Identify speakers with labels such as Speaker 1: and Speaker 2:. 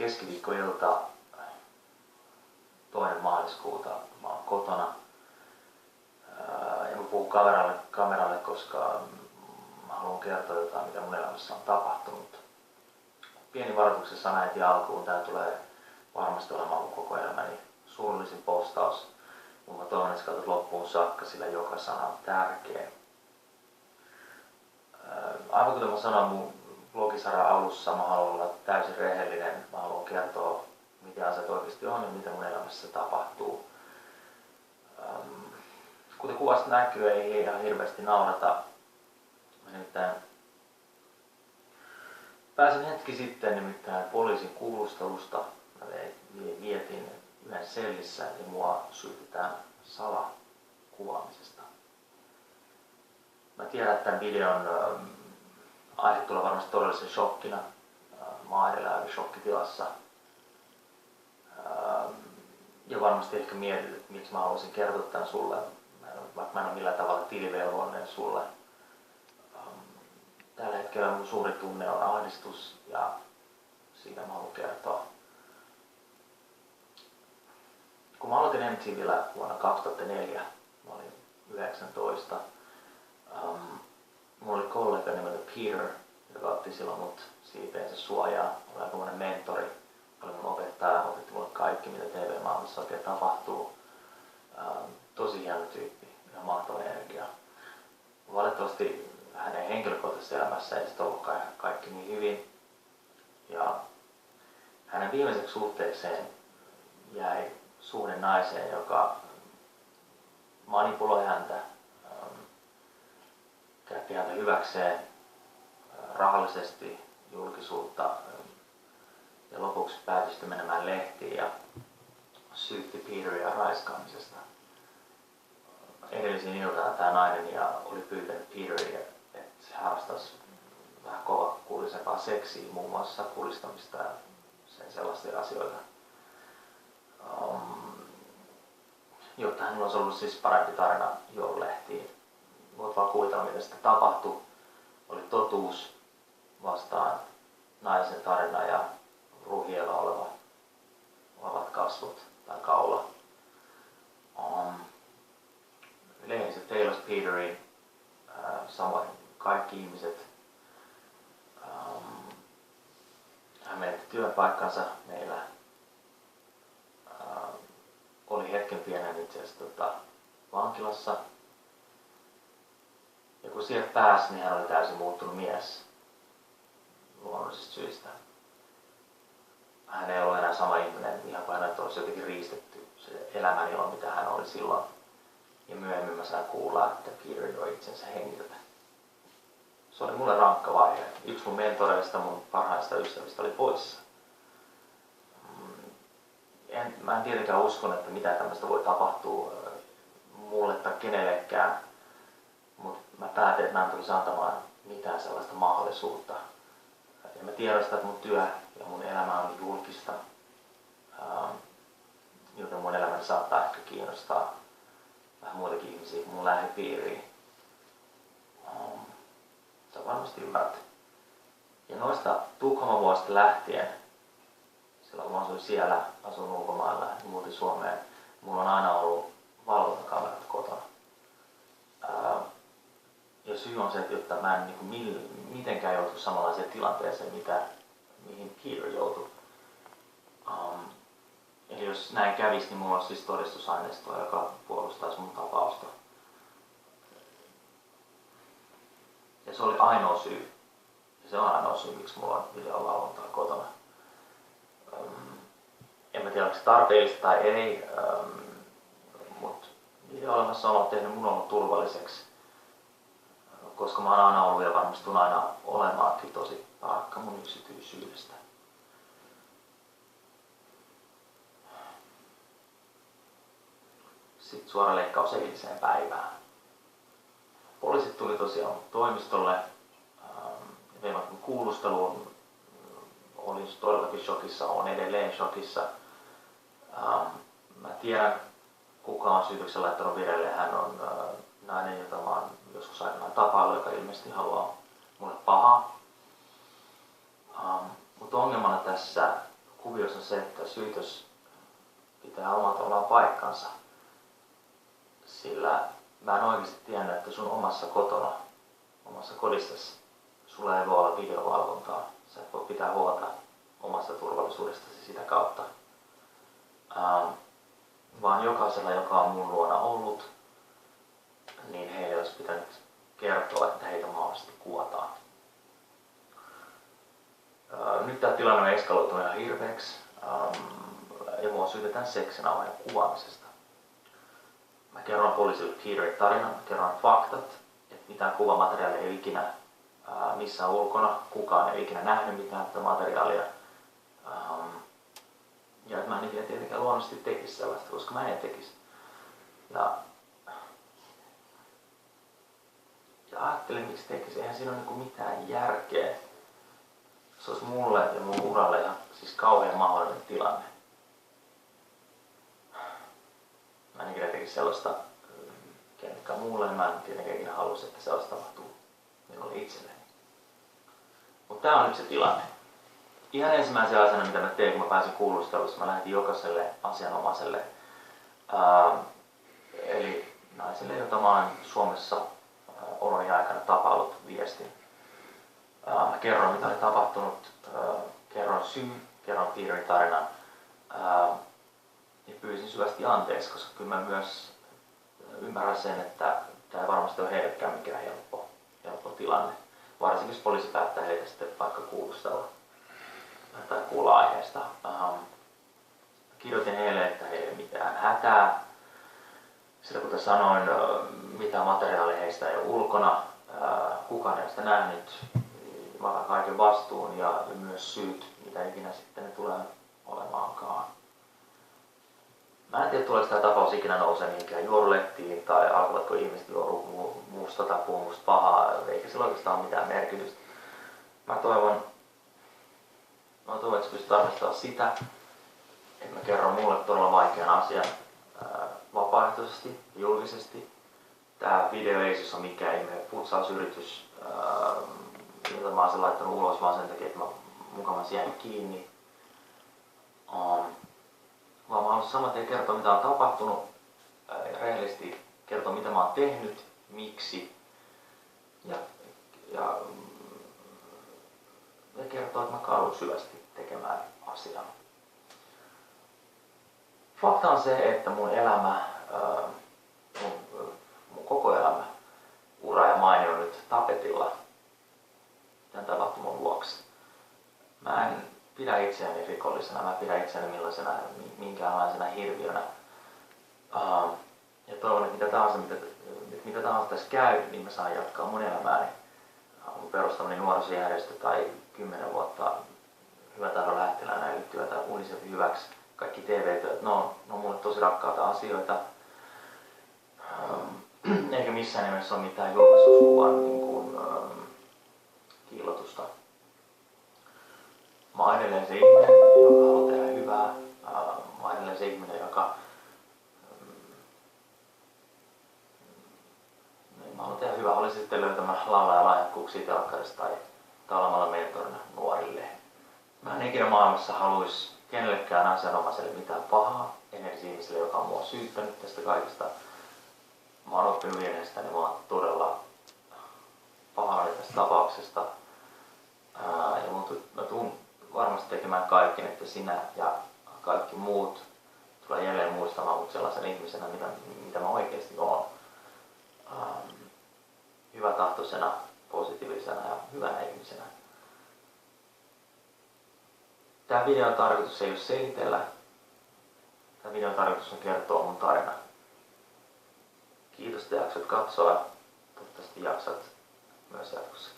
Speaker 1: keskiviikkoilta 2. maaliskuuta. Mä oon kotona. En mä puhu kameralle, koska mä haluan kertoa jotain, mitä mun elämässä on tapahtunut. Pieni varoituksessa sana heti alkuun. Tää tulee varmasti olemaan mun koko elämäni surullisin postaus. Mutta mä toivon, että sä katsot loppuun saakka, sillä joka sana on tärkeä. Aivan kuten mä sanoin mun blogisarjan alussa, mä haluan olla täysin rehellinen. Mä haluan kertoa, mitä asiat oikeasti on ja mitä mun elämässä tapahtuu. Kuten kuvasta näkyy, ei ihan hirveästi naurata. Mä nimittäin pääsin hetki sitten nimittäin poliisin kuulustelusta. Mä vietin yhden sellissä ja mua syytetään salakuvaamisesta. Mä tiedän, että tämän videon aihe tulee varmasti todellisen shokkina. Mä oon edelleen shokkitilassa. Ja varmasti ehkä mietit, että miksi mä haluaisin kertoa tämän sulle, vaikka mä en ole millään tavalla tilivelvollinen sulle. Tällä hetkellä mun suuri tunne on ahdistus ja siitä mä haluan kertoa. Kun mä aloitin MTV:llä vuonna 2004, mä olin 19. Mulla oli kollega nimeltä Peter, joka otti silloin mut siipeensä suojaa. Oli aikamoinen mentori. Oli mun opettaja, opetti mulle kaikki, mitä TV-maailmassa oikein tapahtuu. Tosi hieno tyyppi, ihan mahtava energia. Valitettavasti hänen henkilökohtaisessa elämässä ei sitten ollut kaikki niin hyvin. Ja hänen viimeiseksi suhteekseen jäi suhde naiseen, joka manipuloi häntä, käytti häntä hyväkseen rahallisesti, julkisuutta ja lopuksi päätyi menemään lehtiin ja syytti Peteria raiskaamisesta. Edellisin iltana tämä nainen oli pyytänyt Peteria, että se harrastaisi vähän kovakuulisempaa seksiä, muun muassa kulistamista ja sen sellaisia asioita. Jotta hänellä olisi ollut siis parempi tarina joululehtiin. Voit vaan kuvitella, mitä sitten tapahtui. Oli totuus vastaan naisen tarina ja ruhiella olevat kasvot tai kaula. Lehdistöt teilasi Peteriin, samoin kaikki ihmiset. Hän menetti työpaikkansa meillä. Oli hetken pienen itse asiassa vankilassa. Ja kun sieltä pääsi, niin hän oli täysin muuttunut mies luonnollisista syistä. Hän ei ollut enää sama ihminen, ihan kuin häneltä olisi jotenkin riistetty se elämänilo, mitä hän oli silloin. Ja myöhemmin mä sain kuulla, että Peter joi itsensä hengiltä. Se oli mulle rankka vaihe. Yksi mun mentoreista, mun parhaista ystävistä oli poissa. Mä en tietenkään uskon, että mitään tämmöistä voi tapahtua mulle tai kenellekään. Mutta mä päätin, että mä en tulisi antamaan mitään sellaista mahdollisuutta. Ja mä tiedostan, että mun työ ja mun elämä on julkista. Joten mun elämäni saattaa ehkä kiinnostaa vähän muitakin ihmisiä mun lähipiiriin. Sä varmasti ymmärrät. Ja noista Tukholman vuosista lähtien, silloin kun mä asuin siellä, asun ulkomailla ja muutin Suomeen, mulla on aina ollut valvontakamerat kotona. Ja syy on se, että jotta mä en mitenkään joutu samanlaiseen tilanteeseen, mihin Peter joutui. Eli jos näin kävisi, niin mulla olisi siis todistusaineistoa, joka puolustaisi mun tapausta. Ja se oli ainoa syy. Ja se on ainoa syy, miksi mulla on videovalvontaa kotona. En mä tiedä, onko se tarpeellista tai ei, mutta video-olemassaolo on tehnyt mun olon turvalliseksi. Koska mä oon aina ollut ja varmasti tulen aina olemaankin tosi tarkka mun yksityisyydestä. Sitten suora leikkaus eiliseen päivään. Poliisit tuli tosiaan toimistolle ja veivät mun kuulusteluun. Olin todellakin shokissa, olen edelleen shokissa. Mä tiedän, kuka on syytöksen laittanut vireille. Hän on nainen, jota mä oon joskus aikanaan tapailu, joka ilmeisesti haluaa mulle pahaa. Mutta ongelmana tässä kuviossa on se, että syytös pitää omalla tavallaan paikkansa. Sillä mä en oikeasti tiennyt, että sun omassa kotona, omassa kodissasi, sulla ei voi olla videovalvontaa. Sä et voi pitää huolta omasta turvallisuudestasi sitä kautta. Vaan jokaisella, joka on mun luona ollut, niin heille olisi pitänyt kertoa, että heitä mahdollisesti kuvataan. Nyt tämä tilanne on eskaloitunut ihan hirveäksi ja mua syytetään seksinauhan ja kuvaamisesta. Mä kerron poliisille Peterin tarinan, kerron faktat, että mitään kuvamateriaalia ei ikinä missään ulkona, kukaan ei ikinä nähnyt mitään tätä materiaalia. Ja että mä en ikinä tietenkään luonnollisesti tekisi sellaista, koska mä en tekisi. Ja ajattelin, miksi tekisi. Eihän siinä ole niinku mitään järkeä. Se olisi mulle ja mun uralle ihan siis kauhean mahdollinen tilanne. Mä en ikinä tekisi sellaista kenellekään muulle, mä en tietenkään ikinä halusi, että sellaista tapahtuu minulle itselleni. Mutta tää on nyt se tilanne. Ihan ensimmäisen asiana, mitä mä tein, kun mä pääsin kuulustelussa, mä lähetin jokaiselle asianomaiselle, eli naiselle, jota mä olen Suomessa oloni aikana tapaillut viestin. Mä kerron, mitä oli tapahtunut, kerron syyn, kerron Peterin tarinan ja pyysin syvästi anteeksi, koska kyllä mä myös ymmärrän sen, että tämä ei varmasti ole heillekään mikään helppo tilanne. Varsinkin jos poliisi päättää heitä sitten vaikka kuulustella tai kuulla aiheesta. Kirjoitin heille, että heillä ei ole mitään hätää. Sillä kuten sanoin, mitään materiaalia heistä ei ole ulkona. Kukaan ei ole sitä nähnyt. Mä otan kaiken vastuun ja myös syyt, mitä ikinä sitten ne tulee olemaankaan. Mä en tiedä, tuleeko tämä tapaus ikinä nousee mihinkään juorulehtiin tai alkavatko ihmiset juoru musta tai puhua musta pahaa, eikä sillä oikeastaan ole mitään merkitystä. Mä toivon, että sä pystyt arvostamaan sitä, että mä kerron mulle todella vaikean asian vapaaehtoisesti ja julkisesti. Tää video ei siis ole mikään ihme putsausyritys, jota mä oon sen laittanut ulos vaan sen takia, että mä mukavasti jäänyt kiinni. Vaan mä haluaisin saman tien kertoa, mitä on tapahtunut ja rehellisesti kertoa, mitä mä oon tehnyt, miksi ja kertoa, että mä kadun syvästi tekemään asiaa. Fakta on se, että mun elämä, mun koko elämä, ura ja maine on nyt tapetilla tämän tapahtuman vuoksi. Mä en pidä itseäni rikollisena, mä pidän itseäni minkäänlaisena hirviönä. Ja toivon, että mitä tahansa tässä käy, niin mä saan jatkaa mun elämääni. Mun perustamani nuorisojärjestö tai 10 vuotta Hyvä tahdo lähtiläänä ylittyvät Unicefin hyväksi. Kaikki TV-työt, ne on mulle tosi rakkaita asioita. Eikä missään nimessä ole mitään julkisuuskuvan kiillotusta. Mä oon edelleen se ihminen, joka haluaa tehdä hyvää. Mä oon edelleen se ihminen, joka mä haluan tehdä hyvää. Oli sitten löytämään laulaa lahjakkuuksia telkkarista tai olemalla mentorina nuorille. Mä en ikinä maailmassa haluaisi kenellekään asianomaiselle mitään pahaa. En edes ihmiselle, joka on mua syyttänyt tästä kaikesta. Mä oon oppinut virheestäni, mä oon todella pahoillani tästä tapauksesta. Ja mä tuun varmasti tekemään kaiken, että sinä ja kaikki muut tulee jälleen muistamaan mut sellaisen ihmisenä, mitä mä oikeasti oon. Hyvätahtoisena, positiivisena ja hyvänä ihmisenä. Tää videon tarkoitus ei ole selitellä. Tää videon tarkoitus on kertoa mun tarina. Kiitos, että jaksat katsoa. Toivottavasti jaksat myös jatkossa.